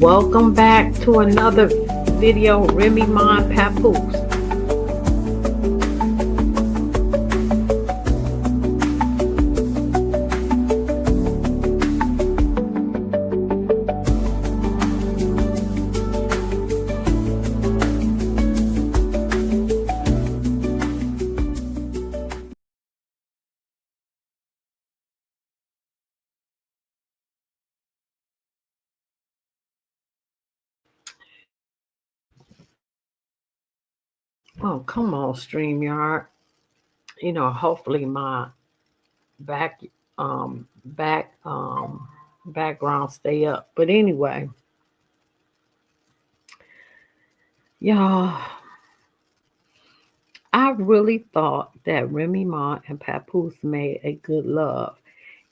Welcome back to another video, Remy Ma and Papoose. Oh, come on, StreamYard. Hopefully my back back background stay up. But anyway, y'all, I really thought that Remy Ma and Papoose made a good love.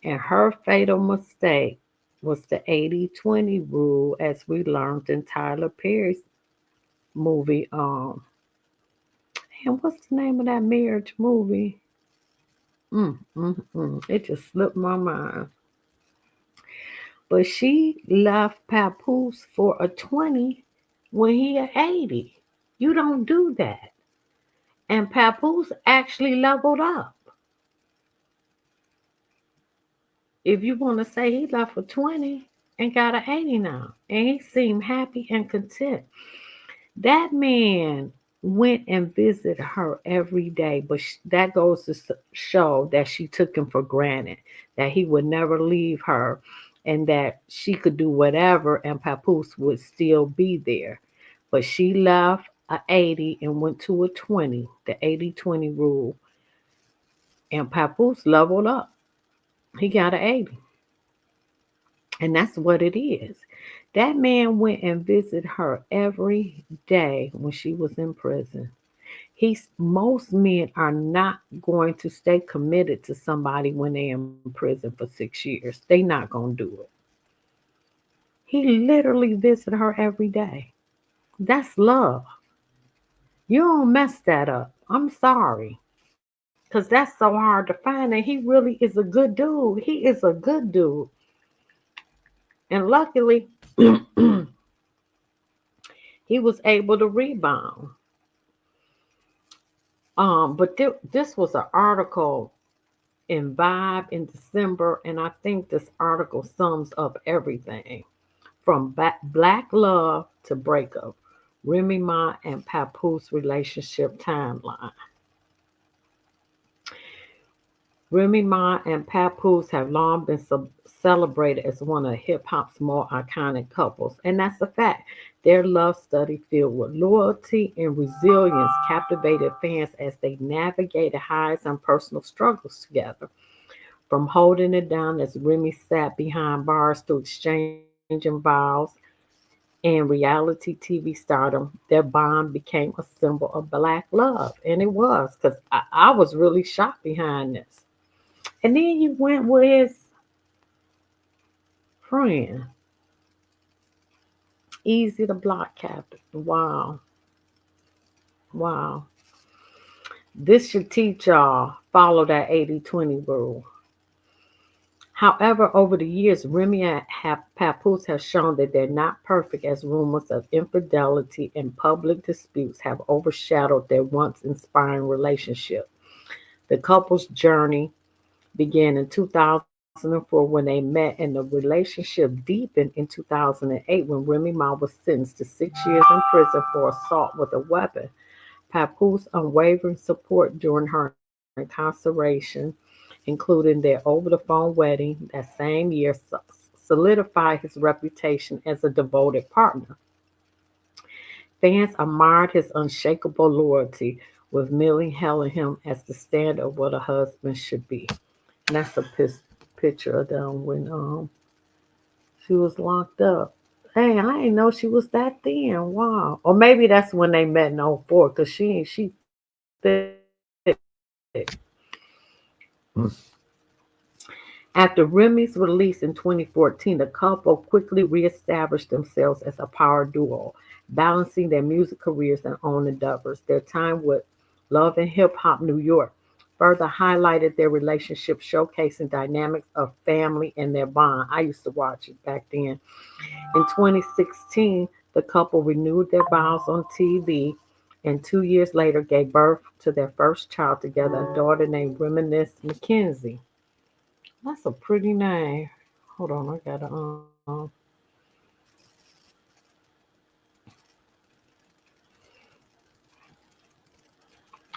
And her fatal mistake was the 80-20 rule, as we learned in Tyler Perry's movie. And what's the name of that marriage movie? It just slipped my mind. But she left Papoose for a 20 when he at 80. You don't do that. And Papoose actually leveled up. If you want to say he left for 20 and got an 80 now, and he seemed happy and content. That man went and visited her every day, but that goes to show that she took him for granted, that he would never leave her, and that she could do whatever and Papoose would still be there. But she left a 80 and went to a 20, the 80-20 rule, and Papoose leveled up. He got an 80. And that's what it is. That man went and visited her every day when she was in prison. Most men are not going to stay committed to somebody when they're in prison for 6 years. They not gonna do it. He literally visited her every day. That's love. You don't mess that up. I'm sorry. Because that's so hard to find. And he really is a good dude. He is a good dude. And luckily, he was able to rebound. But this was an article in Vibe in December, and I think this article sums up everything from Black Love to Breakup, Remy Ma and Papoose relationship timeline. Remy Ma and Papoose have long been celebrated as one of hip hop's more iconic couples, and that's a fact. Their love story, filled with loyalty and resilience, captivated fans as they navigated highs and personal struggles together. From holding it down as Remy sat behind bars to exchanging vows and reality TV stardom, their bond became a symbol of black love. And it was, because I was really shocked behind this. And then you went with his friend, Eazy the Block Captain. Wow. Wow. This should teach y'all follow that 80-20 rule. However, over the years, Remy and Papoose have shown that they're not perfect, as rumors of infidelity and public disputes have overshadowed their once inspiring relationship. The couple's journey began in 2004 when they met, and the relationship deepened in 2008 when Remy Ma was sentenced to 6 years in prison for assault with a weapon. Papoose unwavering support during her incarceration, including their over the phone wedding that same year, solidified his reputation as a devoted partner. Fans admired his unshakable loyalty, with Millie hailing him as the standard of what a husband should be. And that's a picture of them when she was locked up. Hey, I didn't know she was that thin. Wow. Or maybe that's when they met in '04, because she thick. After Remy's release in 2014, the couple quickly reestablished themselves as a power duo, balancing their music careers and own endeavors. Their time with Love and Hip Hop New York further highlighted their relationship, showcasing dynamics of family and their bond. I used to watch it back then. In 2016, the couple renewed their vows on TV and 2 years later gave birth to their first child together, a daughter named Reminisce McKenzie. That's a pretty name. Hold on, I gotta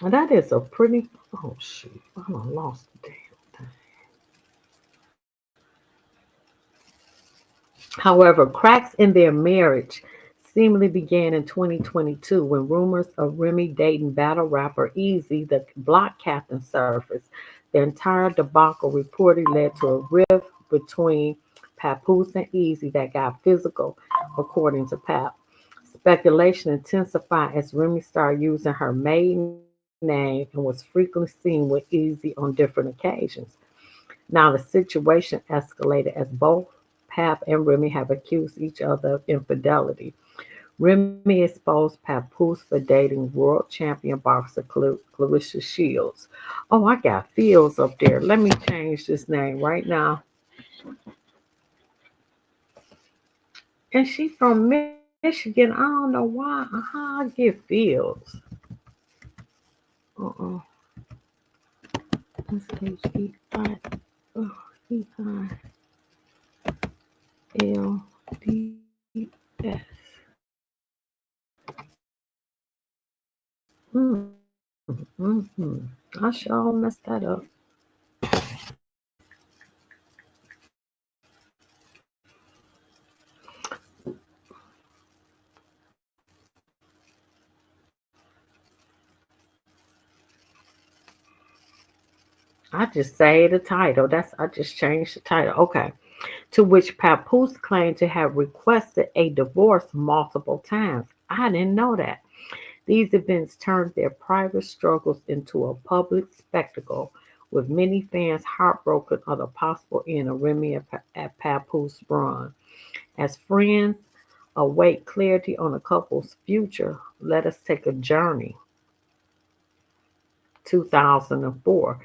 that is a pretty. Oh shoot, I done lost the damn thing. However, cracks in their marriage seemingly began in 2022 when rumors of Remy dating battle rapper Eazy, the block captain, surfaced. The entire debacle reportedly led to a rift between Papoose and Eazy that got physical, according to Pap. Speculation intensified as Remy started using her maiden name and was frequently seen with Eazy on different occasions. Now the situation escalated as both Pap and Remy have accused each other of infidelity. Remy exposed Papoose for dating world champion boxer Clarissa Shields. Oh, I got Fields up there. Let me change this name right now. And she from Michigan. I don't know why. How I get Fields. Uh-uh. S-H-E-I. Oh, E-I-L-D-S. Mm-hmm. I sure messed that up. I just say the title. I just changed the title. Okay. To which Papoose claimed to have requested a divorce multiple times. I didn't know that. These events turned their private struggles into a public spectacle, with many fans heartbroken of the possible end of Remy at Papoose run. As friends await clarity on the couple's future, let us take a journey. 2004.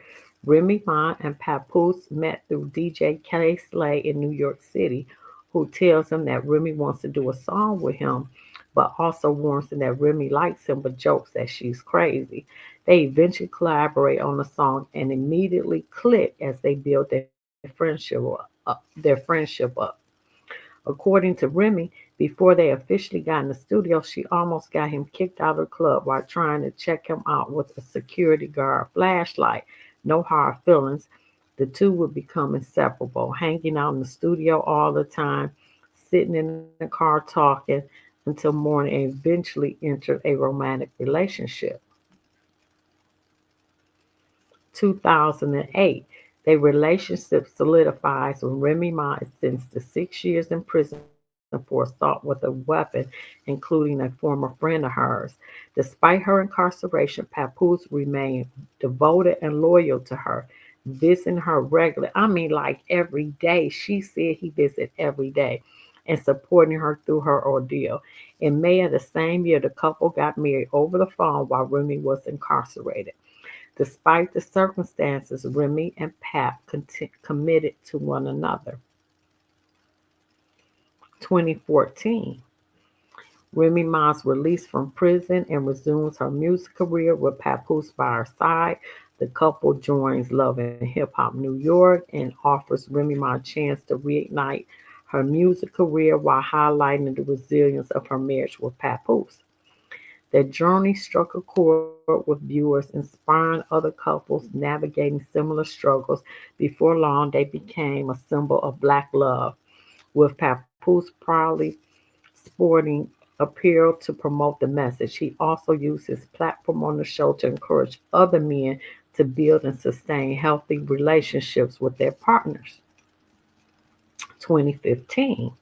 Remy Ma and Papoose met through DJ K Slay in New York City, who tells him that Remy wants to do a song with him, but also warns him that Remy likes him but jokes that she's crazy. They eventually collaborate on the song and immediately click as they build their friendship up. According to Remy, before they officially got in the studio, she almost got him kicked out of the club while trying to check him out with a security guard flashlight. No hard feelings. The two would become inseparable, hanging out in the studio all the time, sitting in the car talking until morning, and eventually entered a romantic relationship. 2008. Their relationship solidifies when Remy Ma is sentenced to 6 years in prison for assault with a weapon, including a former friend of hers. Despite her incarceration, Papoose remained devoted and loyal to her, visiting her regularly. I mean, like every day. She said he visited every day and supporting her through her ordeal. In May of the same year, the couple got married over the phone while Remy was incarcerated. Despite the circumstances, Remy and Pap committed to one another. 2014. Remy Ma's released from prison and resumes her music career with Papoose by her side. The couple joins Love and Hip Hop New York and offers Remy Ma a chance to reignite her music career while highlighting the resilience of her marriage with Papoose. Their journey struck a chord with viewers, inspiring other couples navigating similar struggles. Before long, they became a symbol of Black love, with Papoose proudly sporting apparel to promote the message. He also used his platform on the show to encourage other men to build and sustain healthy relationships with their partners. 2015.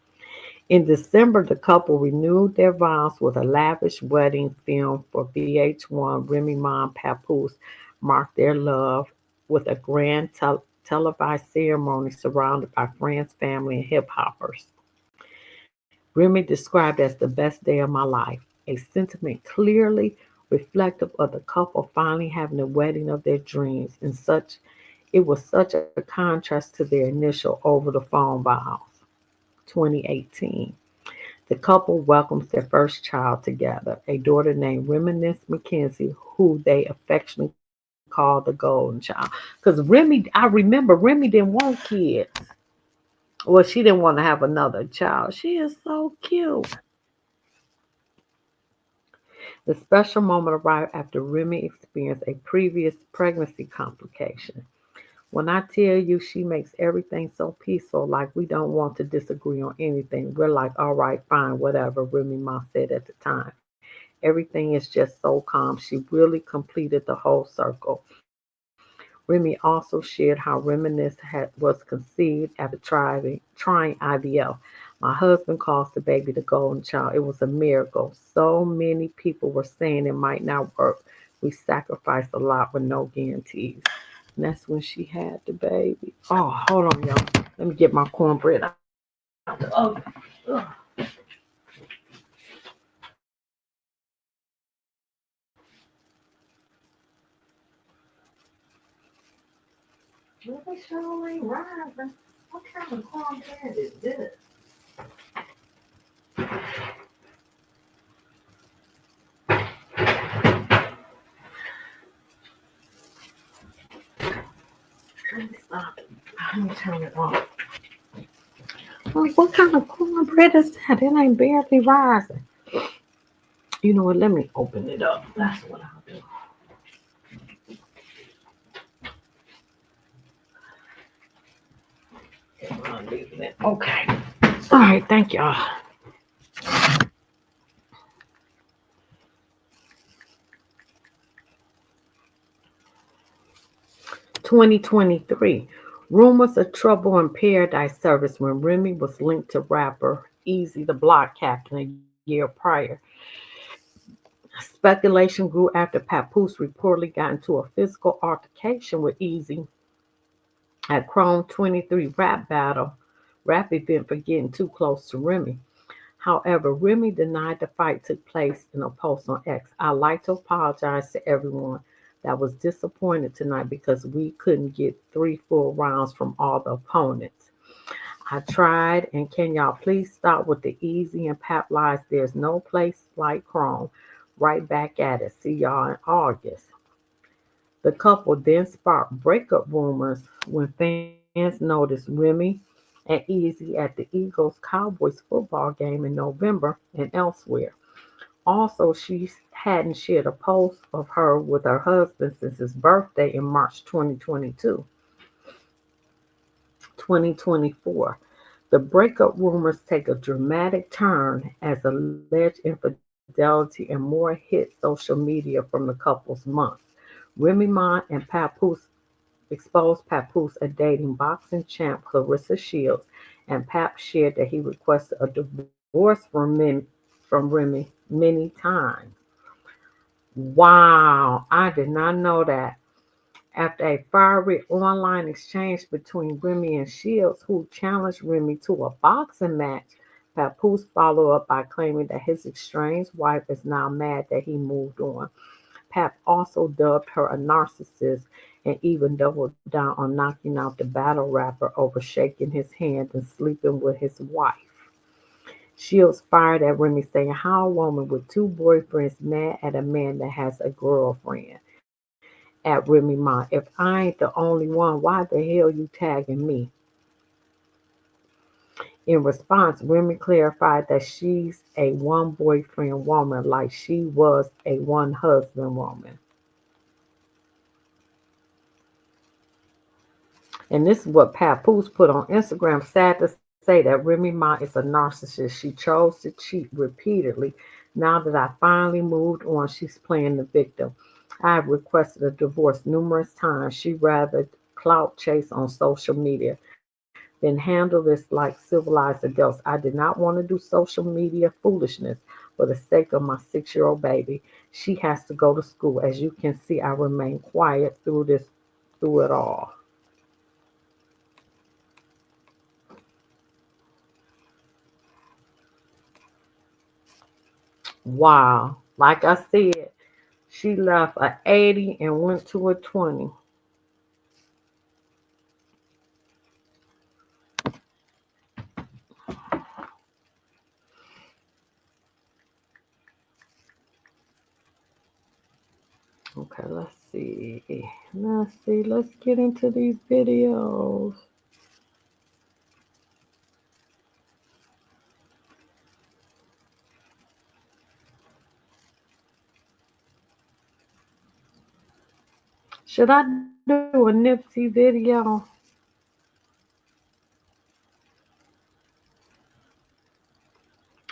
In December, the couple renewed their vows with a lavish wedding film for VH1. Remy Ma and Papoose marked their love with a grand televised ceremony surrounded by friends, family, and hip hoppers. Remy described as the best day of my life, a sentiment clearly reflective of the couple finally having the wedding of their dreams. And such it was such a contrast to their initial over the phone vows. 2018. The couple welcomes their first child together, a daughter named Reminisce McKenzie, who they affectionately call the Golden Child. Because Remy, I remember Remy didn't want kids. Well, she didn't want to have another child. She is so cute. The special moment arrived after Remy experienced a previous pregnancy complication. When I tell you she makes everything so peaceful, like we don't want to disagree on anything. We're like, all right, fine, whatever, Remy Ma said at the time. Everything is just so calm. She really completed the whole circle. Remy also shared how was conceived after trying IVF. My husband calls the baby the golden child. It was a miracle. So many people were saying it might not work. We sacrificed a lot with no guarantees. And that's when she had the baby. Oh, hold on, y'all. Let me get my cornbread out the oven. Ugh. Well, they sure ain't rising. What kind of cornbread is this? Let me stop it. Let me turn it off. Well, what kind of cornbread is that? It ain't barely rising. You know what? Let me open it up. That's what I'll do. Okay. All right. Thank y'all. 2023. Rumors of trouble in Paradise service when Remy was linked to rapper Eazy, the block captain, a year prior. Speculation grew after Papoose reportedly got into a physical altercation with Eazy at Chrome 23 rap event for getting too close to Remy. However, Remy denied the fight took place in a post on X. "I'd like to apologize to everyone that was disappointed tonight because we couldn't get 3 full rounds from all the opponents. I tried, and can y'all please stop with the Eazy and Pap lies? There's no place like Chrome. Right back at it. See y'all in August." The couple then sparked breakup rumors when fans noticed Remy and Eazy at the Eagles Cowboys football game in November and elsewhere. Also, she hadn't shared a post of her with her husband since his birthday in March 2022. 2024. The breakup rumors take a dramatic turn as alleged infidelity and more hit social media from the couple's months. Remy Ma and Papoose exposed Papoose as dating boxing champ Clarissa Sheilds, and Pap shared that he requested a divorce from Remy many times. Wow, I did not know that. After a fiery online exchange between Remy and Shields, who challenged Remy to a boxing match, Papoose followed up by claiming that his estranged wife is now mad that he moved on. Pap also dubbed her a narcissist and even doubled down on knocking out the battle rapper over shaking his hand and sleeping with his wife. Shields fired at Remy, saying, "How a woman with 2 boyfriends mad at a man that has a girlfriend?" At Remy Ma, "If I ain't the only one, why the hell you tagging me?" In response, Remy clarified that she's a one boyfriend woman like she was a one husband woman. And this is what Papoose put on Instagram. "Sad to say that Remy Ma is a narcissist. She chose to cheat repeatedly. Now that I finally moved on, she's playing the victim. I have requested a divorce numerous times. She rather clout chase on social media than handle this like civilized adults. I did not want to do social media foolishness for the sake of my 6-year-old baby. She has to go to school. As you can see, I remain quiet through it all." Wow. Like I said, She left a 80 and went to a 20. Okay, let's see. Let's get into these videos. Should I do a Nipsey video?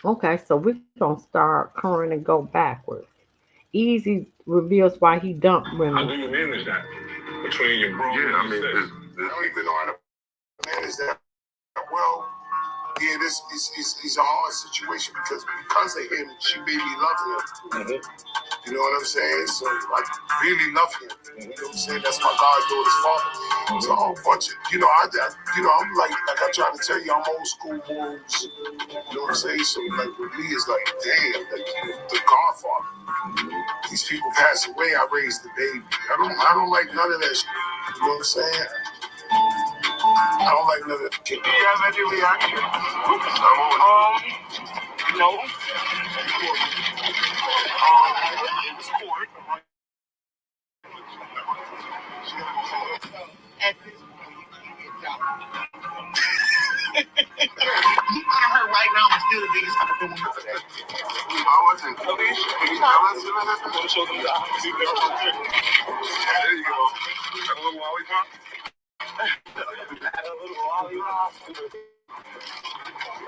Okay, so we're gonna start current and go backwards. Eazy reveals why he dumped Remy. How do you manage that between your bro? Yeah, I mean, I don't even know how to manage that. Well, yeah, this is a hard situation because of him, she made me love him. Mm-hmm. You know what I'm saying? So I really love him. You know what I'm saying? That's my goddaughter's father. Mm-hmm. It's a whole bunch of, I'm like I tried to tell you, I'm old school morals. You know what I'm saying? So like with me, it's like, damn, like the godfather. Mm-hmm. These people pass away, I raised the baby. I don't like none of that shit. You know what I'm saying? I don't like none of that. Do you have any reaction? No. It was court. At this point, you got her right now and still the biggest for that. I wasn't. There you go. Got a little lollipop? A little lollipop.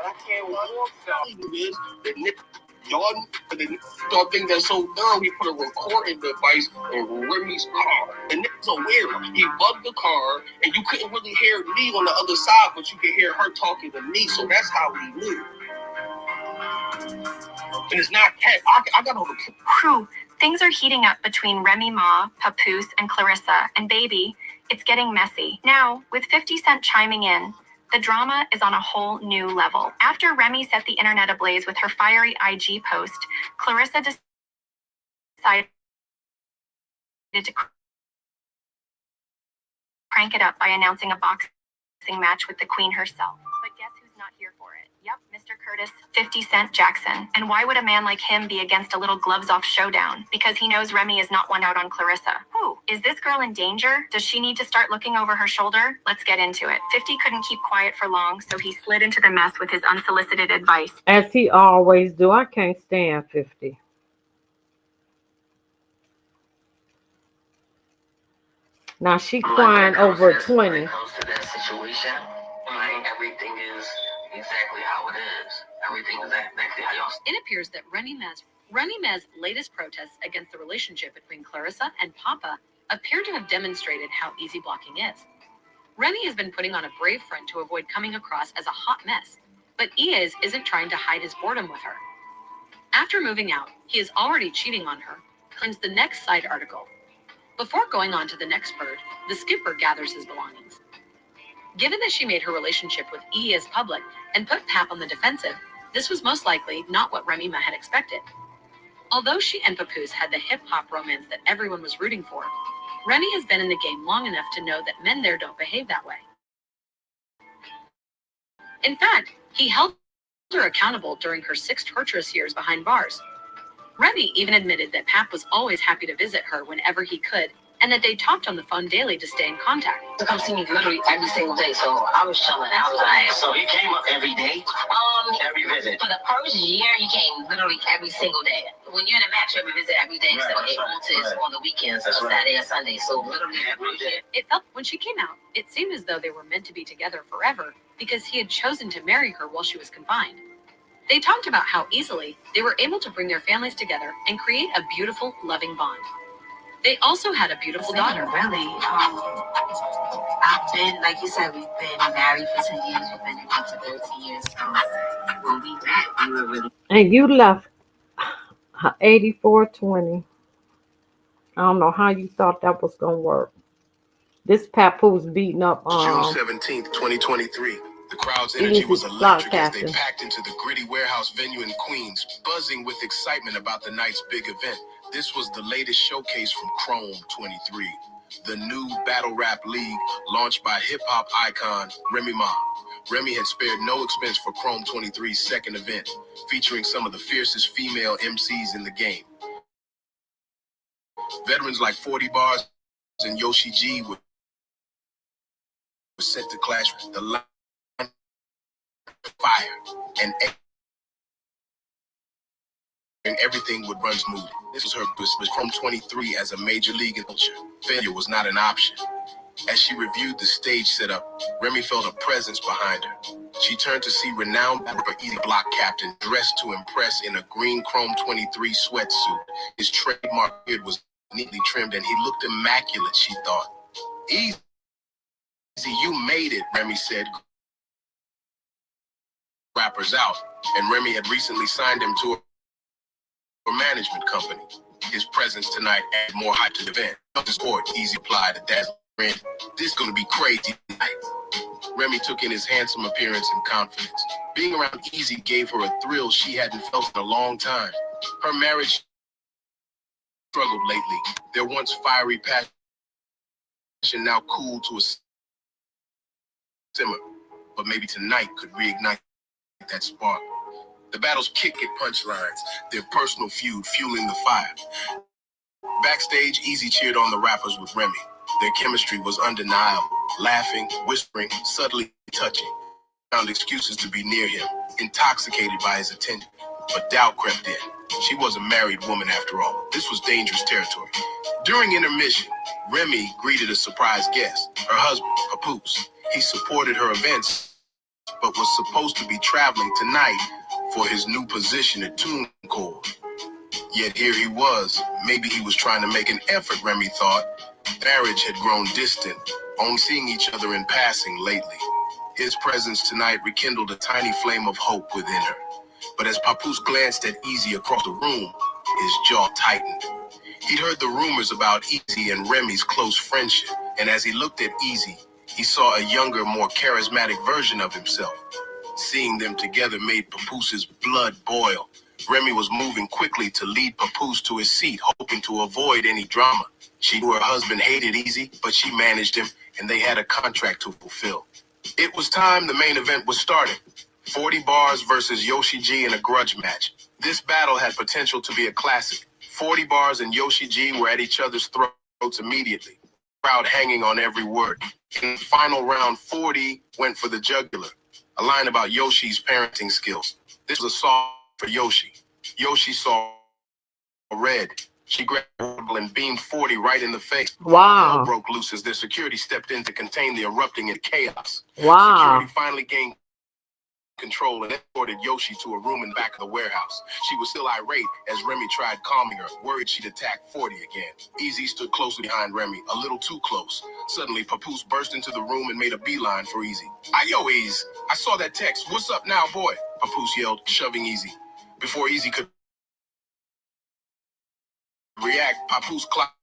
I can't walk down. Y'all think that's so dumb. We put a recording device in Remy's car. And it's so weird. He bugged the car, and you couldn't really hear me on the other side, but you could hear her talking to me. So that's how we knew. And it's not cat. I got all the Whew. Things are heating up between Remy Ma, Papoose, and Clarissa. And baby, it's getting messy. Now, with 50 Cent chiming in, the drama is on a whole new level. After Remy set the internet ablaze with her fiery IG post, Clarissa decided to crank it up by announcing a boxing match with the queen herself. But guess who's not here for it? Yep, Mr. Curtis, 50 Cent Jackson. And why would a man like him be against a little gloves-off showdown? Because he knows Remy is not one out on Clarissa. Who? Is this girl in danger? Does she need to start looking over her shoulder? Let's get into it. 50 couldn't keep quiet for long, so he slid into the mess with his unsolicited advice. As he always do. I can't stand 50. Now she crying over 20. When it comes to that situation, like everything is exactly how it is. Everything is exactly how y'all. It appears that Remy Ma's latest protests against the relationship between Clarissa and Papa appear to have demonstrated how easy blocking is. Remy has been putting on a brave front to avoid coming across as a hot mess, but Eazy isn't trying to hide his boredom with her. After moving out, he is already cheating on her, claims the next side article. Before going on to the next bird, the skipper gathers his belongings. Given that she made her relationship with Eazy public and put Pap on the defensive, this was most likely not what Remy Ma had expected. Although she and Papoose had the hip-hop romance that everyone was rooting for, Remy has been in the game long enough to know that men there don't behave that way. In fact, he held her accountable during her 6 torturous years behind bars. Remy even admitted that Pap was always happy to visit her whenever he could, and that they talked on the phone daily to stay in contact. To come see me literally every single day, so I was chilling. I was like, so he came up every day? Every visit. For the first year, he came literally every single day. When you're in a match, you visit every day, right, so it's on the weekends, so Saturday and Sunday, so literally every day. It felt, when she came out, it seemed as though they were meant to be together forever because he had chosen to marry her while she was confined. They talked about how easily they were able to bring their families together and create a beautiful, loving bond. They also had a beautiful daughter. Really, I've been, like you said, we've been married for 10 years. We've been together for 13 years. So when we met, we were really. And you left 84-20. I don't know how you thought that was gonna work. This Papoose beating up June 17th, 2023. The crowd's energy was electric as they packed into the gritty warehouse venue in Queens, buzzing with excitement about the night's big event. This was the latest showcase from Chrome 23, the new battle rap league launched by hip-hop icon Remy Ma. Remy had spared no expense for Chrome 23's second event, featuring some of the fiercest female MCs in the game. Veterans like 40 Bars and Yoshi G were set to clash with the line fire, and everything would run smooth. This was her with Chrome 23 as a major league in culture. Failure was not an option. As she reviewed the stage setup, Remy felt a presence behind her. She turned to see renowned rapper Eazy block captain dressed to impress in a green Chrome 23 sweatsuit. His trademark beard was neatly trimmed and he looked immaculate, she thought. Eazy, you made it, Remy said. Rappers out, and Remy had recently signed him to a management company. His presence tonight added more hype to the event. The sport, Eazy applied a dazzling grin. This is gonna be crazy tonight. Remy took in his handsome appearance and confidence. Being around Eazy gave her a thrill she hadn't felt in a long time. Her marriage struggled lately. Their once fiery passion now cooled to a simmer. But maybe tonight could reignite that spark. The battles kick at punchlines, their personal feud fueling the fire. Backstage, Eazy cheered on the rappers with Remy. Their chemistry was undeniable, laughing, whispering, subtly touching. Found excuses to be near him, intoxicated by his attention. But doubt crept in. She was a married woman after all. This was dangerous territory. During intermission, Remy greeted a surprise guest, her husband, Papoose. He supported her events, but was supposed to be traveling tonight for his new position at TuneCore. Yet here he was. Maybe he was trying to make an effort, Remy thought. Marriage had grown distant, only seeing each other in passing lately. His presence tonight rekindled a tiny flame of hope within her. But as Papoose glanced at Eazy across the room, his jaw tightened. He'd heard the rumors about Eazy and Remy's close friendship, and as he looked at Eazy, he saw a younger, more charismatic version of himself. Seeing them together made Papoose's blood boil. Remy was moving quickly to lead Papoose to his seat, hoping to avoid any drama. She knew her husband hated Eazy, but she managed him, and they had a contract to fulfill. It was time. The main event was starting. 40 Bars versus Yoshi G in a grudge match. This battle had potential to be a classic. 40 Bars and Yoshi G were at each other's throats immediately. Crowd hanging on every word. In the final round, 40 went for the jugular, a line about Yoshi's parenting skills. This was a song for Yoshi. Yoshi saw red. She grabbed her and beamed 40 right in the face. Wow. Hell broke loose as their security stepped in to contain the erupting in chaos. Wow. Security finally gained control and escorted Yoshi to a room in the back of the warehouse. She was still irate as Remy tried calming her, worried she'd attack 40 again. Eazy stood closely behind Remy, a little too close. Suddenly, Papoose burst into the room and made a beeline for Eazy. Yo, Eazy, I saw that text. What's up now, boy? Papoose yelled, shoving Eazy. Before Eazy could react, Papoose clocked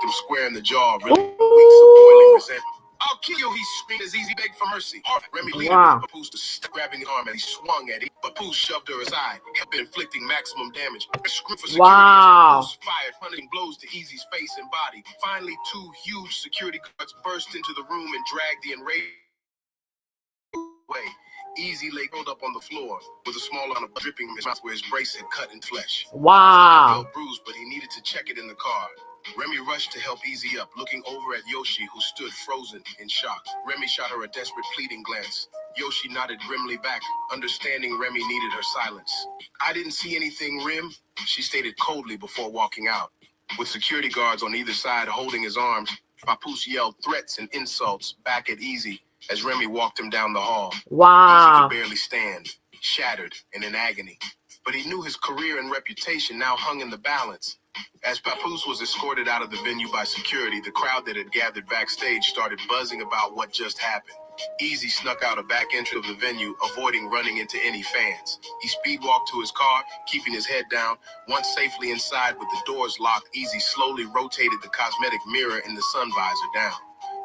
him square in the jaw, really weeks of boiling resentment. I'll kill you, he screamed as Eazy begged for mercy. Remy leaded with Papoose to grabbing his arm and he swung at it. Papoose shoved her aside, kept inflicting maximum damage. Screw for security as Papoose fired punishing blows to Eazy's face and body. Finally, two huge security guards burst into the room and dragged the enraged away. Eazy lay curled up on the floor with a small amount of dripping from his mouth where his brace had cut in flesh. Wow. He felt bruised, but he needed to check it in the car. Remy rushed to help Eazy up, looking over at Yoshi, who stood frozen in shock. Remy shot her a desperate, pleading glance. Yoshi nodded grimly back, understanding Remy needed her silence. I didn't see anything, Rem, she stated coldly before walking out. With security guards on either side holding his arms, Papoose yelled threats and insults back at Eazy as Remy walked him down the hall. Eazy could barely stand, shattered and in agony. But he knew his career and reputation now hung in the balance. As Papoose was escorted out of the venue by security, the crowd that had gathered backstage started buzzing about what just happened. Eazy snuck out a back entry of the venue, avoiding running into any fans. He speed-walked to his car, keeping his head down. Once safely inside with the doors locked, Eazy slowly rotated the cosmetic mirror in the sun visor down.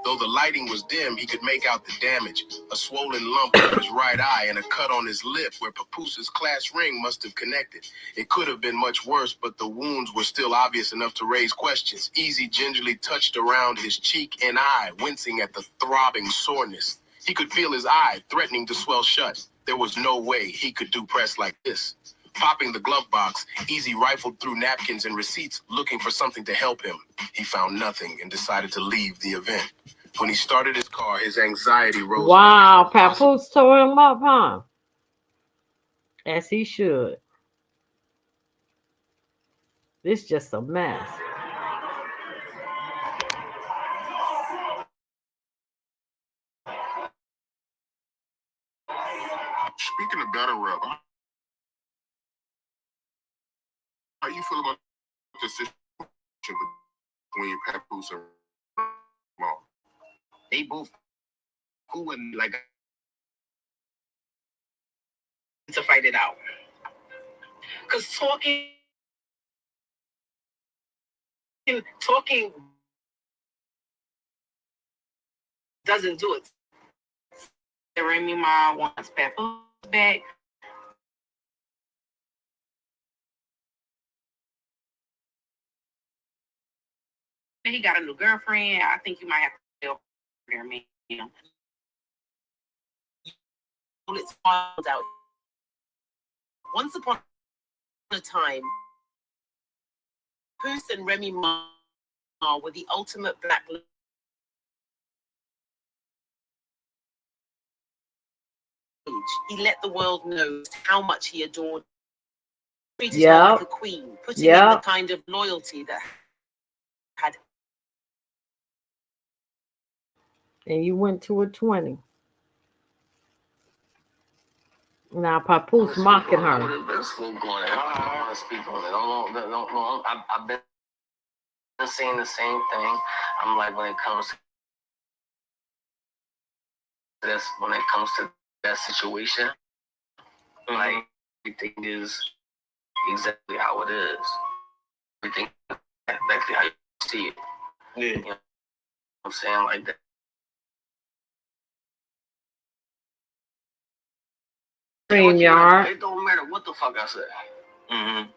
Though the lighting was dim, he could make out the damage. A swollen lump over his right eye and a cut on his lip where Papoose's class ring must have connected. It could have been much worse, but the wounds were still obvious enough to raise questions. Eazy gingerly touched around his cheek and eye, wincing at the throbbing soreness. He could feel his eye threatening to swell shut. There was no way he could do press like this. Popping the glove box, Eazy rifled through napkins and receipts looking for something to help him. He found nothing and decided to leave the event. When he started his car, his anxiety rose. Wow, Papoose tore him up, huh? As he should. This just a mess. Speaking of battle rap, how you feel about the situation between Papoose and Remy? They both cool and like to fight it out. Cause talking doesn't do it. Remy Ma wants Papoose back. He got a new girlfriend. I think you might have to tell Remy. You know, it's out. Once upon a time, Papoose and Remy Ma were the ultimate black. He let the world know how much he adored. Treated her like a queen, putting in the kind of loyalty that had. And you went to a 20. Now Papoose mocking her. I've been saying the same thing. I'm like, when it comes to this, when it comes to that situation, like, everything is exactly how it is. Everything exactly how you see it. Yeah. You know what I'm saying? Like that. StreamYard. It don't matter what the fuck I say. Mm-hmm.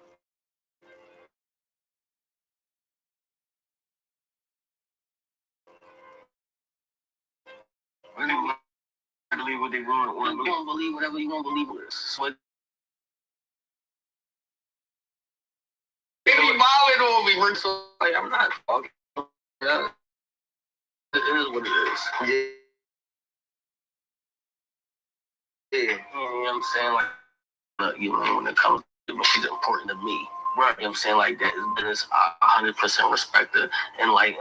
I believe what they want. You don't believe whatever you want to believe with. So they be balling on me, man. So like, I'm not talking. Yeah. It is what it is. Yeah. You know what I'm saying? Like, you know, when it comes to she's important to me. Right. You know what I'm saying? Like, that is business. I 100% respect it. And like,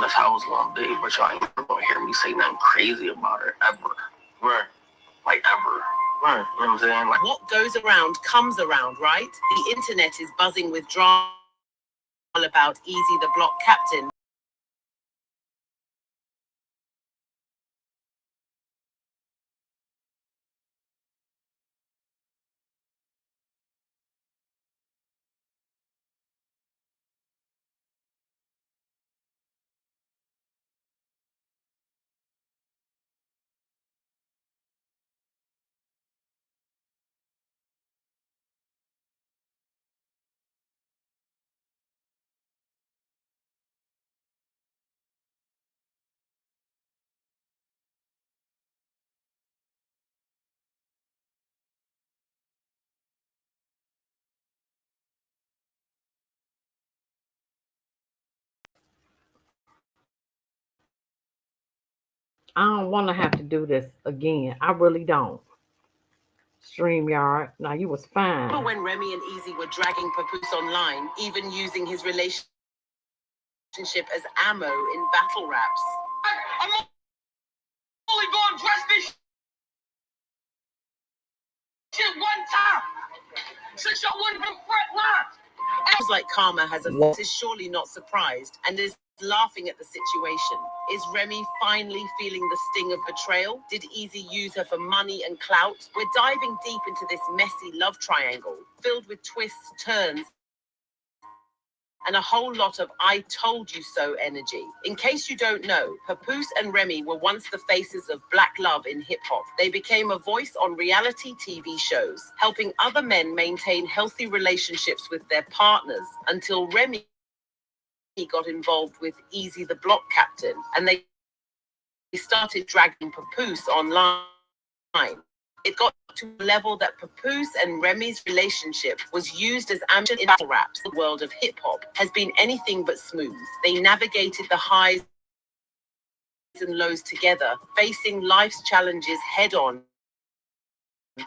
that's how it's going to be. But y'all ain't going to hear me say nothing crazy about her ever. Right. Like, ever. Right. You know what I'm saying? Like, what goes around comes around, right? The internet is buzzing with drama about Eazy the Block Captain. I don't want to have to do this again. I really don't. StreamYard. Now you was fine. When Remy and Eazy were dragging Papoose online, even using his relationship as ammo in battle raps. I'm only going to dress this shit one time. Since y'all wouldn't be front line. It was like Karma has is surely not surprised and is laughing at the situation. Is Remy finally feeling the sting of betrayal? Did Eazy use her for money and clout? We're diving deep into this messy love triangle, filled with twists, turns, and a whole lot of I told you so energy. In case you don't know, Papoose and Remy were once the faces of black love in hip hop. They became a voice on reality TV shows, helping other men maintain healthy relationships with their partners until Remy got involved with Eazy the Block Captain, and they started dragging Papoose online. It got to a level that Papoose and Remy's relationship was used as ammunition in battle raps. The world of hip hop has been anything but smooth. They navigated the highs and lows together, facing life's challenges head on,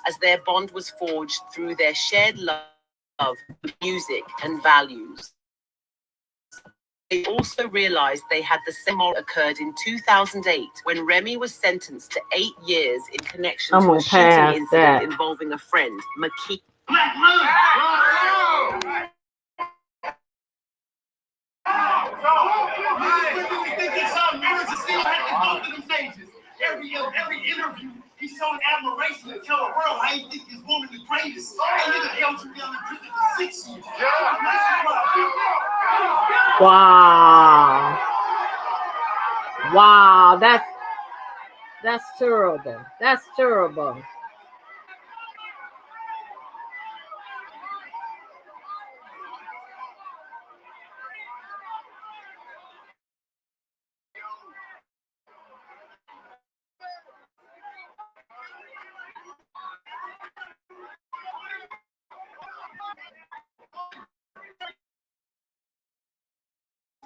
as their bond was forged through their shared love, music, and values. They also realized they had the same occurred in 2008 when Remy was sentenced to 8 years in connection to a shooting incident involving a friend, McKee. Every interview, he's showing admiration and tell the world how he thinks this woman the greatest. That nigga held you down in prison for 6 years. Wow. Wow, that's terrible. That's terrible.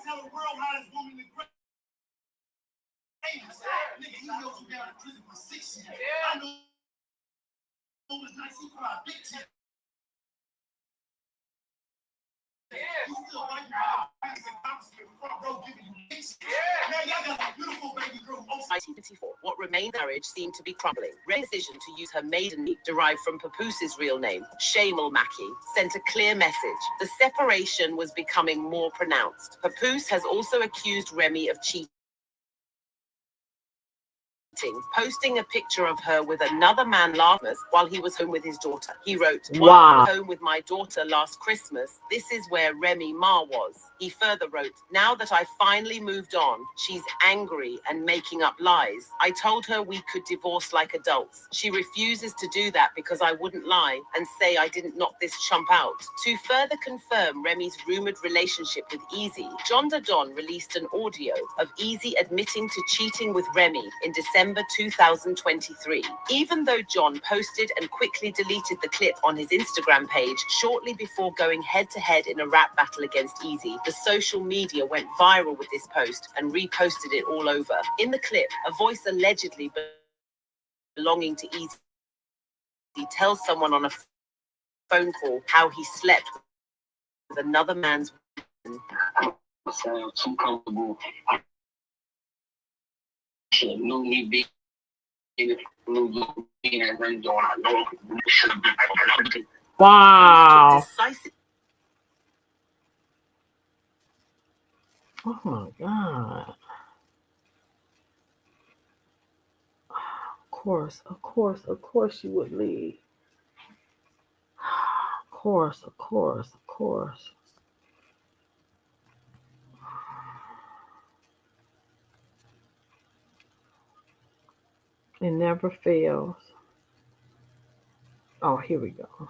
Tell the world how this woman the greatest. Nigga, he held you down in prison for 6 years. I know it was nice. He cried big tears. He's still writing about things and constantly front row giving you links. Man, y'all got a beautiful baby girl. 1954, what remained marriage seemed to be crumbling. Remy's decision to use her maiden name, derived from Papoose's real name, Sheilds, sent a clear message. The separation was becoming more pronounced. Papoose has also accused Remy of cheating, posting a picture of her with another man last Christmas while he was home with his daughter. He wrote, "While I was home with my daughter last Christmas, this is where Remy Ma was." He further wrote, "Now that I finally moved on, she's angry and making up lies. I told her we could divorce like adults. She refuses to do that because I wouldn't lie and say I didn't knock this chump out." To further confirm Remy's rumored relationship with Eazy, John Da Don released an audio of Eazy admitting to cheating with Remy in December 2023. Even though John posted and quickly deleted the clip on his Instagram page shortly before going head-to-head in a rap battle against Eazy, the social media went viral with this post and reposted it all over. In the clip, a voice allegedly belonging to Eazy tells someone on a phone call how he slept with another man's woman. Too comfortable. She knew me being at Remy door. I know it should have been. Wow. Oh my God. Of course you would leave. Of course. It never fails. Oh, here we go.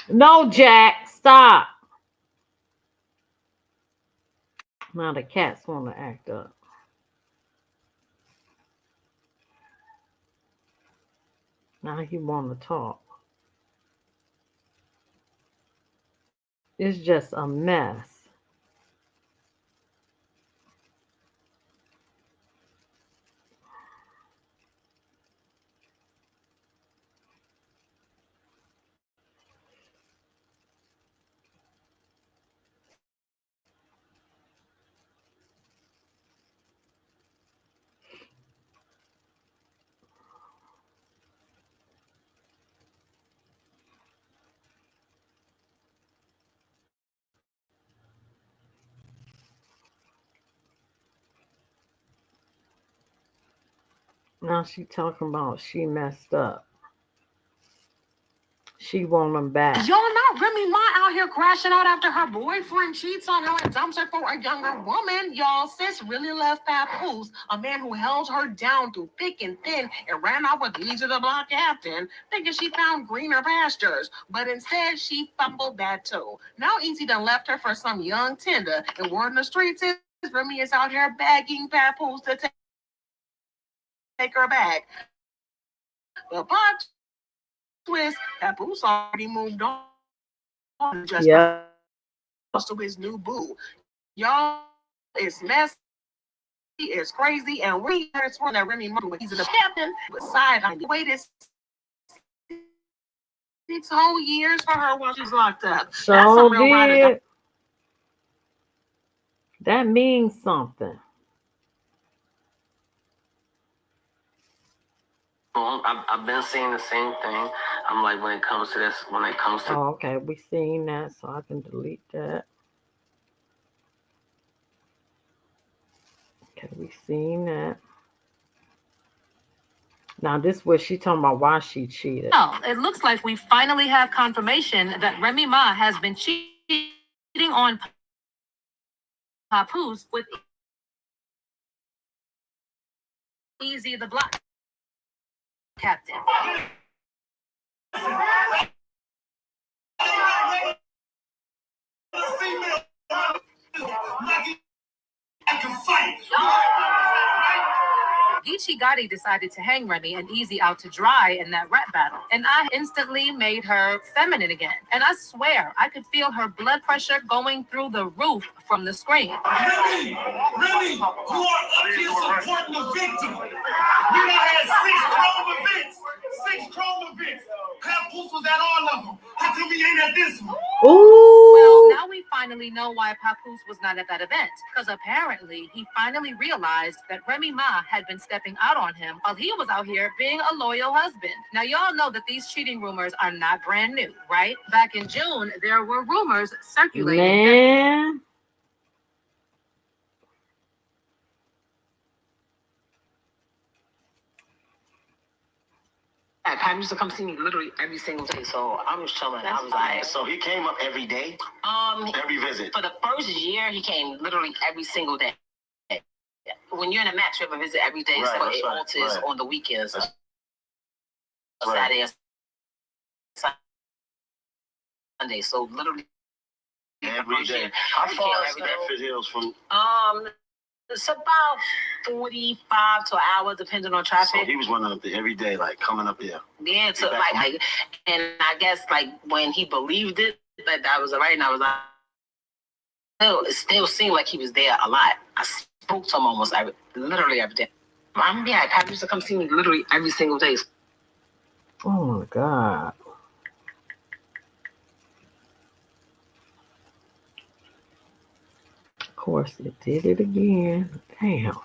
No, Jack, stop. Now the cats want to act up. Now he want to talk. It's just a mess. Now she talking about she messed up. She want him back. Y'all know Remy Ma out here crashing out after her boyfriend cheats on her and dumps her for a younger woman. Y'all, sis really left Papoose, a man who held her down through thick and thin and ran off with Eazy the block captain, thinking she found greener pastures. But instead, she fumbled that too. Now Eazy done left her for some young tender, and word in the streets is Remy is out here begging Papoose to take her back. But twist, Papoose already moved on just to his new boo. Y'all, it's messy, it's crazy, and we heard sworn that Remy Ma was the captain, but sideline waited 6 whole years for her while she's locked up. So that's some real ride. That means something. I've been seeing the same thing. I'm like, when it comes to this, when it comes to. Oh, okay, we seen that, so I can delete that. Okay, we seen that. Now this was she talking about why she cheated. Oh, it looks like we finally have confirmation that Remy Ma has been cheating on Papoose with Eazy the block captain. Geechee Gotti decided to hang Remy and Eazy out to dry in that rap battle, and I instantly made her feminine again. And I swear, I could feel her blood pressure going through the roof from the screen. Remy, you are up here supporting the victim. We done had 6 chrome events. Papoose was at all of them. How come he ain't at this one? Ooh. Well, now we finally know why Papoose was not at that event. Because apparently, he finally realized that Remy Ma had been stepping out on him while he was out here being a loyal husband. Now, y'all know that these cheating rumors are not brand new, right? Back in June, there were rumors circulating. Man. Pat used to come see me literally every single day, so I was chilling. I was like, so he came up every day. Every visit. For the first year, he came literally every single day. When you're in a match, you have a visit every day, so it alters on the weekends. Saturday and Sunday, so literally every day. How far is Stafford Hills from? It's about 45 to an hour, depending on traffic. So he was running up there every day, like coming up here. Yeah, so like, and I guess like when he believed it, that was alright, and I was like, it still seemed like he was there a lot. I spoke to him almost literally every day. Pat used to come see me literally every single day. Oh my God. Of course, it did it again. Damn.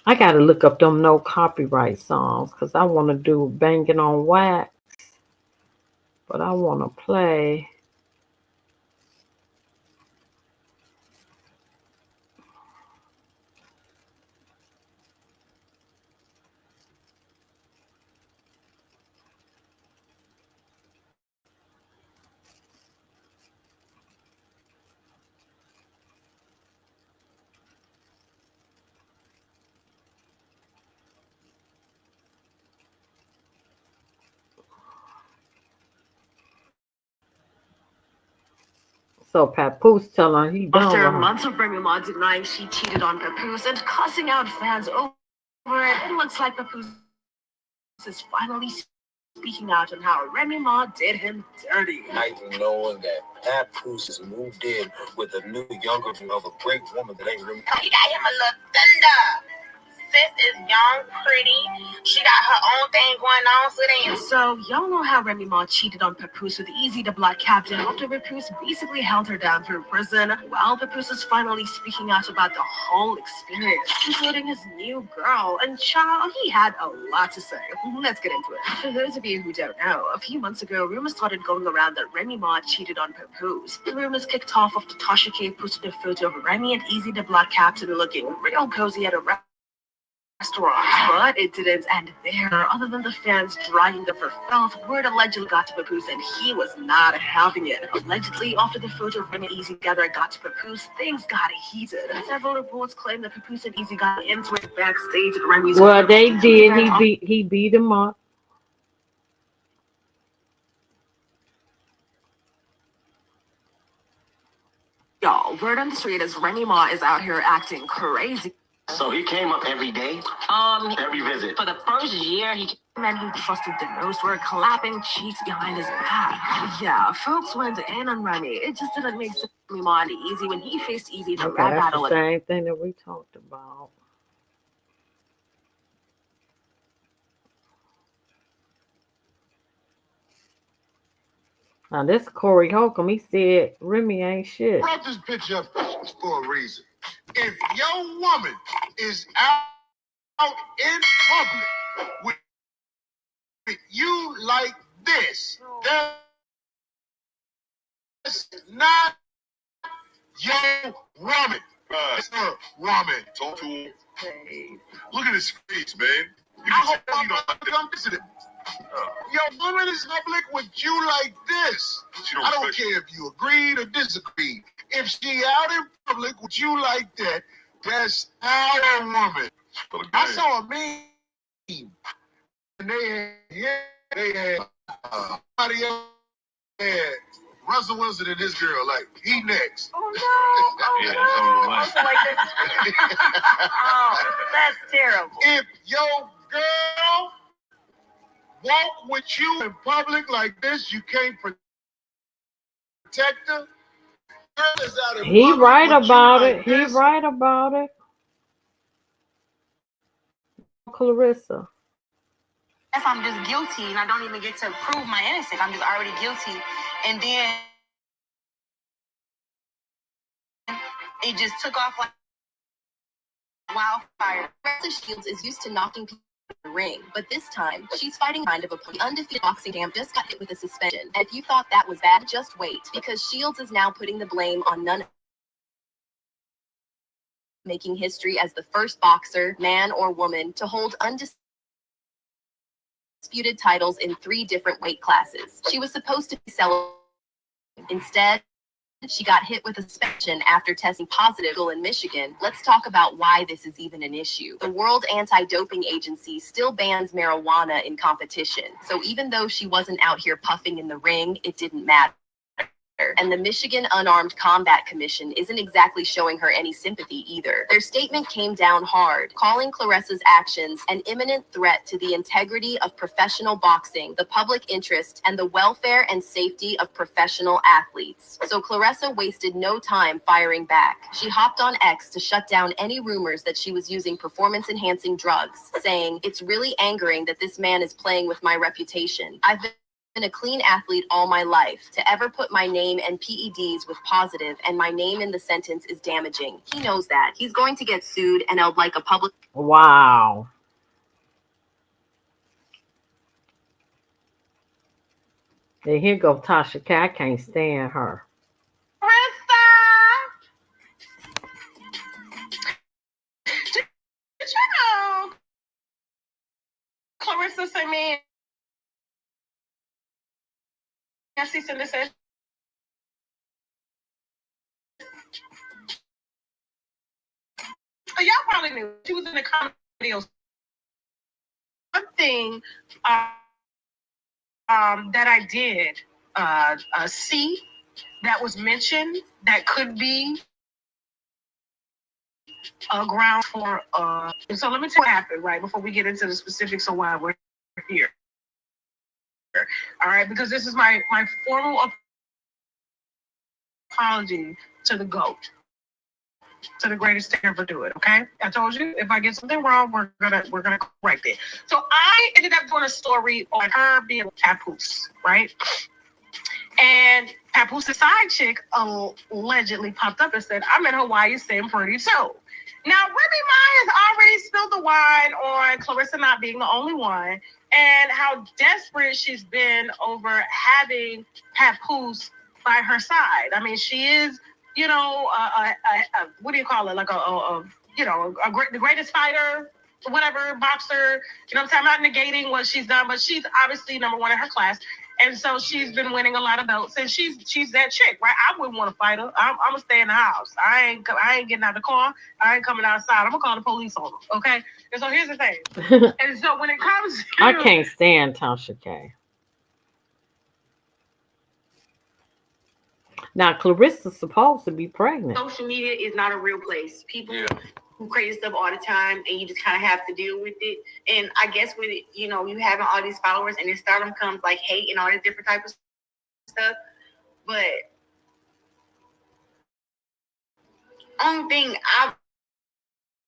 I gotta look up them no copyright songs because I want to do Banging on Wax, but I want to play. So Papoose telling he done After with her. months of Remy Ma denying she cheated on Papoose and cussing out fans over it, it looks like Papoose is finally speaking out on how Remy Ma did him dirty. Night knowing that Papoose has moved in with a new, younger, of a great woman that ain't Remy. You got him a little thunder. sis is young, pretty. She got her own thing going on, so it ain't. So, y'all know how Remy Ma cheated on Papoose with Eazy, the black captain, after Papoose basically held her down through prison. Well, Papoose is finally speaking out about the whole experience, including his new girl. And child, he had a lot to say. Let's get into it. For those of you who don't know, a few months ago, rumors started going around that Remy Ma cheated on Papoose. The rumors kicked off after Tasha K posted a photo of Remy and Eazy, the black captain, looking real cozy at a restaurant, but it didn't end there. Other than the fans drying up for filth, word allegedly got to Papoose and he was not having it. Allegedly, after the photo of Remy and Eazy together got to Papoose, things got heated. Several reports claim that Papoose and Eazy got into it backstage at Remy's. Well, they did. He beat him up. Y'all, word on the street is Remy Ma is out here acting crazy. So he came up every day? Every visit. For the first year, Men who trusted the most were clapping cheeks behind his back. Yeah, folks went in on Remy. It just didn't make sense to Remy Ma and Eazy when he faced Eazy in a rap That's battle. the same thing that we talked about. Now this Corey Holcomb, he said Remy ain't shit. Brought this bitch up for a reason. If your woman is out in public with you like this, that's not your woman. It's her woman. Talk to him. Look at his face, man. I hope I'm not visiting. Your woman is public with you like this. I don't care if you agreed or disagreed. If she out in public with you like that, that's our woman. I saw a meme. And they had somebody else had Russell Wilson and his girl, like, he next. Oh no! Oh no! Also like that. Oh, that's terrible. If your girl walk with you in public like this, you can't protect her. Girl is out in He public right with about you it. like He this. right about it. Clarissa. If I'm just guilty and I don't even get to prove my innocence, I'm just already guilty, and then it just took off like wildfire. Sheilds is used to knocking people in the ring, but this time she's fighting kind of a the undefeated boxing champ just got hit with a suspension. And if you thought that was bad, just wait, because Sheilds is now putting the blame on none making history as the first boxer, man or woman, to hold undisputed titles in 3 different weight classes. She was supposed to be celebrating. Instead, she got hit with a suspension after testing positive in Michigan. Let's talk about why this is even an issue. The World Anti-Doping Agency still bans marijuana in competition. So even though she wasn't out here puffing in the ring, it didn't matter. And the Michigan Unarmed Combat Commission isn't exactly showing her any sympathy either. Their statement came down hard, calling Clarissa's actions an imminent threat to the integrity of professional boxing, the public interest, and the welfare and safety of professional athletes. So Clarissa wasted no time firing back. She hopped on X to shut down any rumors that she was using performance-enhancing drugs, saying, "It's really angering that this man is playing with my reputation. I've been a clean athlete all my life. To ever put my name and PEDs with positive and my name in the sentence is damaging. He knows that. He's going to get sued and held like a public." Wow. And here go Tasha K. I can't stand her. Did you know Clarissa sent me a cease and desist? So y'all probably knew she was in the comedy videos. One thing that I did see that was mentioned that could be a ground for so let me tell you what happened right before we get into the specifics of why we're here. All right, because this is my formal apology to the GOAT. to the greatest to ever do it. Okay, I told you if I get something wrong, we're gonna correct it. So I ended up doing a story on her being with Papoose, right? And Papoose's side chick allegedly popped up and said, "I'm in Hawaii staying pretty too." Now, Remy Ma has already spilled the wine on Clarissa not being the only one and how desperate she's been over having Papoose by her side. I mean, she is, you know, what do you call it? Like the greatest fighter, whatever, boxer. You know what I'm saying? I'm not negating what she's done, but she's obviously number one in her class. And so she's been winning a lot of belts, and she's that chick, right? I wouldn't want to fight her. I'm gonna stay in the house. I ain't getting out the car. I ain't coming outside. I'm gonna call the police on her. Okay. And so here's the thing. And so when it comes to, I can't stand Tasha K. Now Clarissa's supposed to be pregnant. Social media is not a real place. People who create stuff all the time, and you just kind of have to deal with it. And I guess with it, you know, you having all these followers, and in stardom comes like hate and all this different type of stuff. But only thing I've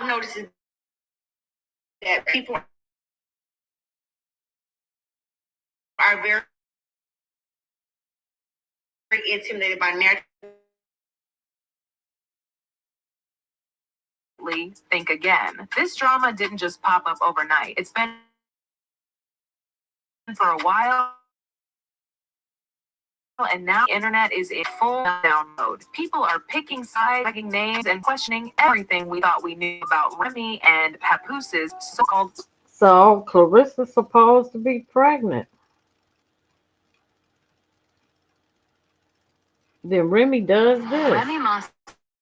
noticed is that people are very intimidated by narrative. Think again. This drama didn't just pop up overnight. It's been for a while, and now the internet is in full download. People are picking sides, tagging names, and questioning everything we thought we knew about Remy and Papoose's so-called. So Clarissa's supposed to be pregnant. Then Remy does this. Remy Ma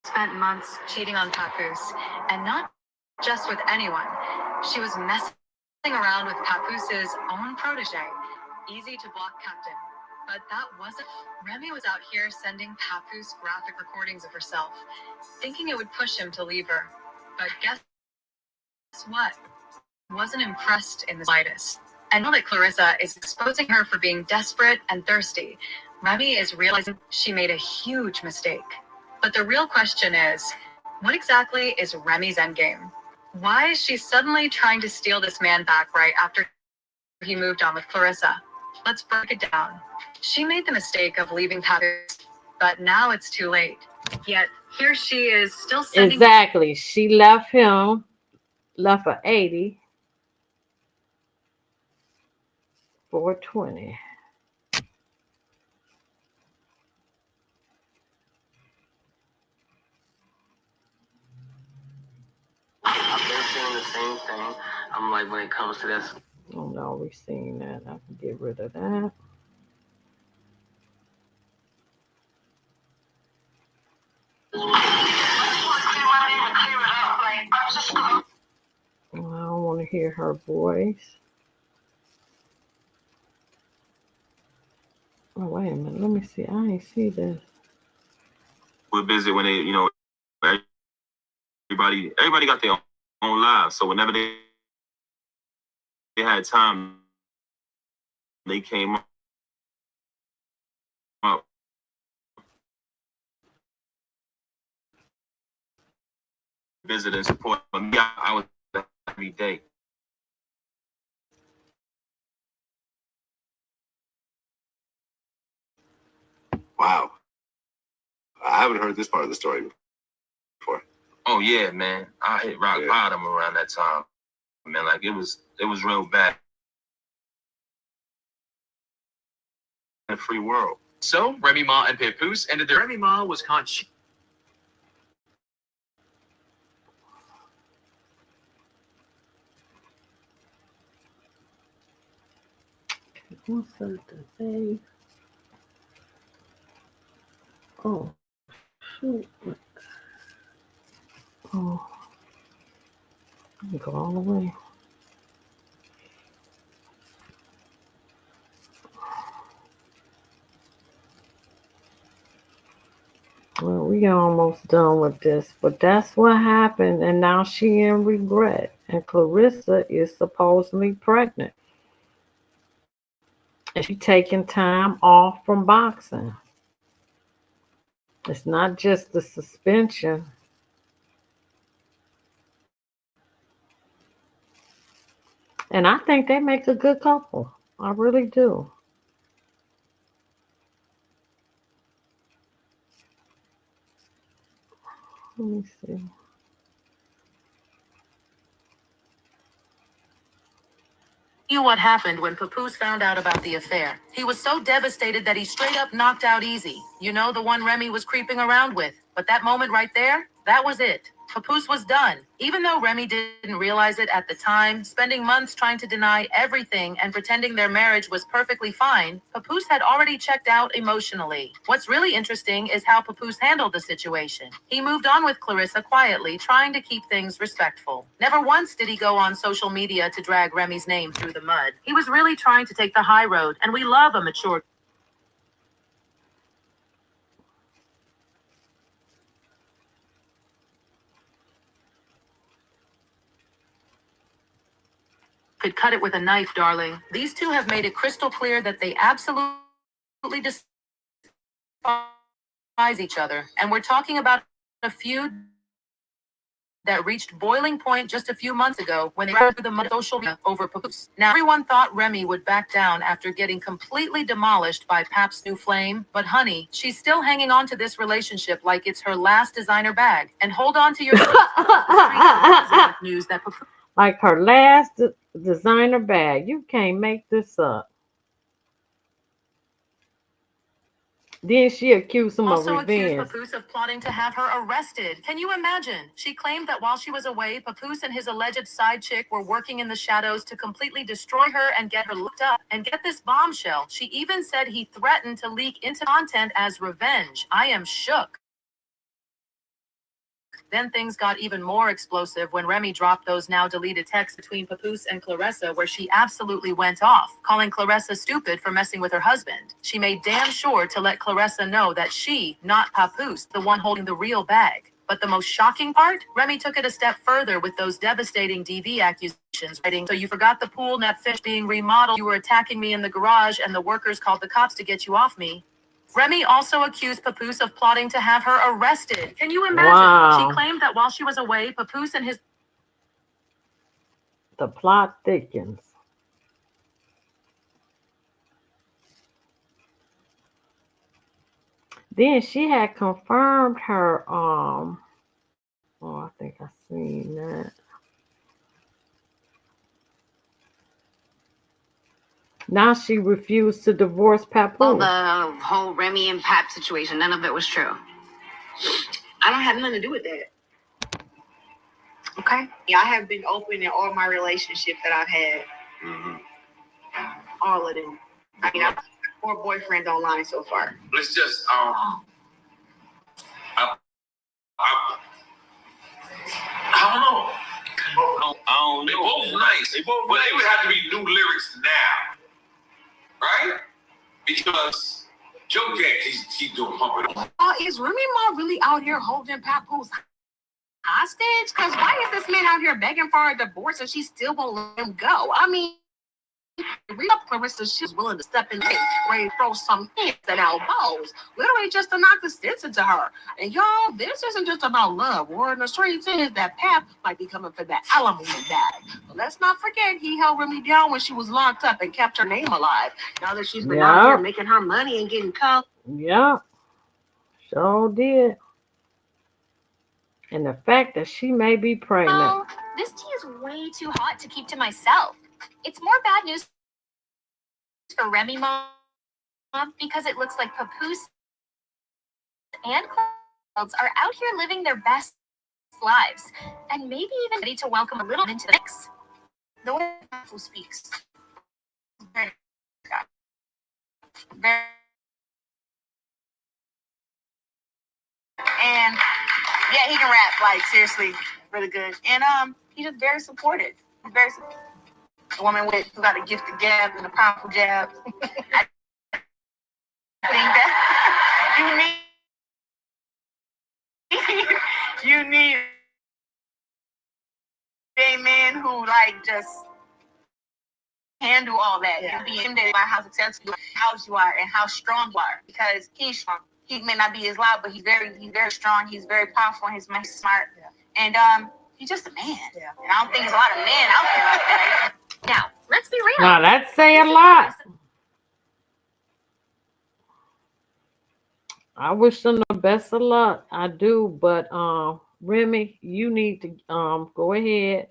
spent months cheating on Papoose, and not just with anyone. She was messing around with Papoose's own protege, Eazy to block Captain. But that wasn't. Remy was out here sending Papoose graphic recordings of herself, thinking it would push him to leave her. But guess what? Wasn't impressed in the slightest. And now that Clarissa is exposing her for being desperate and thirsty, Remy is realizing she made a huge mistake. But the real question is, what exactly is Remy's endgame? Why is she suddenly trying to steal this man back right after he moved on with Clarissa? Let's break it down. She made the mistake of leaving Papoose, but now it's too late. Yet here she is still sending. Exactly. She left him, left for 80 for 20. I've been saying the same thing. I'm like, when it comes to this. Oh no, we've seen that. I can get rid of that. I don't want to hear her voice. Oh, wait a minute. Let me see. I ain't see this. We're busy when they, you know, everybody got their own lives. So whenever they had time, they came up. Visit and support. But me, I was there every day. Wow. I haven't heard this part of the story before. Oh yeah, man. I hit rock bottom around that time. Man, like it was real bad. In a free world. So Remy Ma and Papoose ended their. Remy Ma was caught. What's that to say? Oh, shoot. Oh, go all the way. Well, we almost done with this, but that's what happened, and now she in regret. And Clarissa is supposedly pregnant. And she taking time off from boxing. It's not just the suspension. And I think they make a good couple. I really do. Let me see. You what happened when Papoose found out about the affair. He was so devastated that he straight up knocked out Eazy. You know, the one Remy was creeping around with. But that moment right there, that was it. Papoose was done. Even though Remy didn't realize it at the time, spending months trying to deny everything and pretending their marriage was perfectly fine, Papoose had already checked out emotionally. What's really interesting is how Papoose handled the situation. He moved on with Clarissa quietly, trying to keep things respectful. Never once did he go on social media to drag Remy's name through the mud. He was really trying to take the high road, and we love a mature could cut it with a knife, darling. These two have made it crystal clear that they absolutely despise each other. And we're talking about a feud that reached boiling point just a few months ago when they ran through the mud social media over Papoose. Now, everyone thought Remy would back down after getting completely demolished by Pap's new flame, but honey, she's still hanging on to this relationship like it's her last designer bag. And hold on to your news that Papoose Like her last designer bag. You can't make this up. Then she accused him of also accused revenge. Papoose of plotting to have her arrested. Can you imagine? She claimed that while she was away, Papoose and his alleged side chick were working in the shadows to completely destroy her and get her looked up. And get this bombshell, she even said he threatened to leak into content as revenge. I am shook. Then things got even more explosive when Remy dropped those now deleted texts between Papoose and Clarissa where she absolutely went off, calling Clarissa stupid for messing with her husband. She made damn sure to let Clarissa know that she, not Papoose, the one holding the real bag. But the most shocking part? Remy took it a step further with those devastating DV accusations, writing, "So you forgot the pool net fish being remodeled, you were attacking me in the garage, and the workers called the cops to get you off me." Remy also accused Papoose of plotting to have her arrested. Can you imagine? Wow. She claimed that while she was away, Papoose and his The plot thickens. Then she had confirmed her oh, I think I seen that. Now she refused to divorce Well, Papoose. the whole Remy and Pap situation, none of it was true. I don't have nothing to do with that. Okay? Yeah, I have been open in all my relationships that I've had. All of them. I mean, I've had 4 boyfriends online so far. Let's just I don't know. They both nice. But they would have to be new lyrics now, right? Because Joe can't keep doing pump it up. Is Remy Ma really out here holding Papoose hostage? Because why is this man out here begging for a divorce and she still won't let him go? I mean, read up Clarissa, she's willing to step in, ready to throw some hits and elbows, literally just to knock the sense into her. And y'all, this isn't just about love. Word in the streets is that Pap might be coming for that alimony bag. But let's not forget, he held Remy down when she was locked up and kept her name alive. Now that she's been out here making her money and getting cuffed. Yeah, sure did. And the fact that she may be pregnant. Oh, this tea is way too hot to keep to myself. It's more bad news for Remy Mom because it looks like Papoose and Sheilds are out here living their best lives and maybe even ready to welcome a little into the mix. The way Papoose speaks, very, very, and yeah, he can rap like seriously, really good. And he's just very supportive. He's very supportive. A woman who got a gifted gab and a powerful jab. I think that you need a man who like just handle all that. Yeah. Be intimidated by how successful you are and how strong you are, because he's strong. He may not be as loud, but he's very strong. He's very powerful. He's smart. Yeah. And He's just a man. Yeah. And I don't think there's a lot of men out there like that. Now, let's be real. Now that's saying a lot. I wish them the best of luck. I do, but Remy, you need to go ahead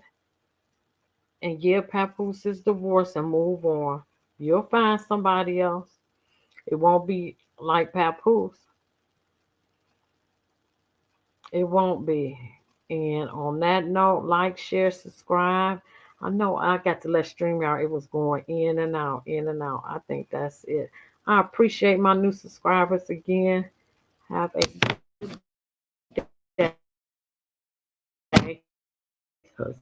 and give Papoose his divorce and move on. You'll find somebody else. It won't be like Papoose. It won't be. And on that note, like, share, subscribe. I know I got to let StreamYard. It was going in and out, in and out. I think that's it. I appreciate my new subscribers again. Have a good day. 'Cause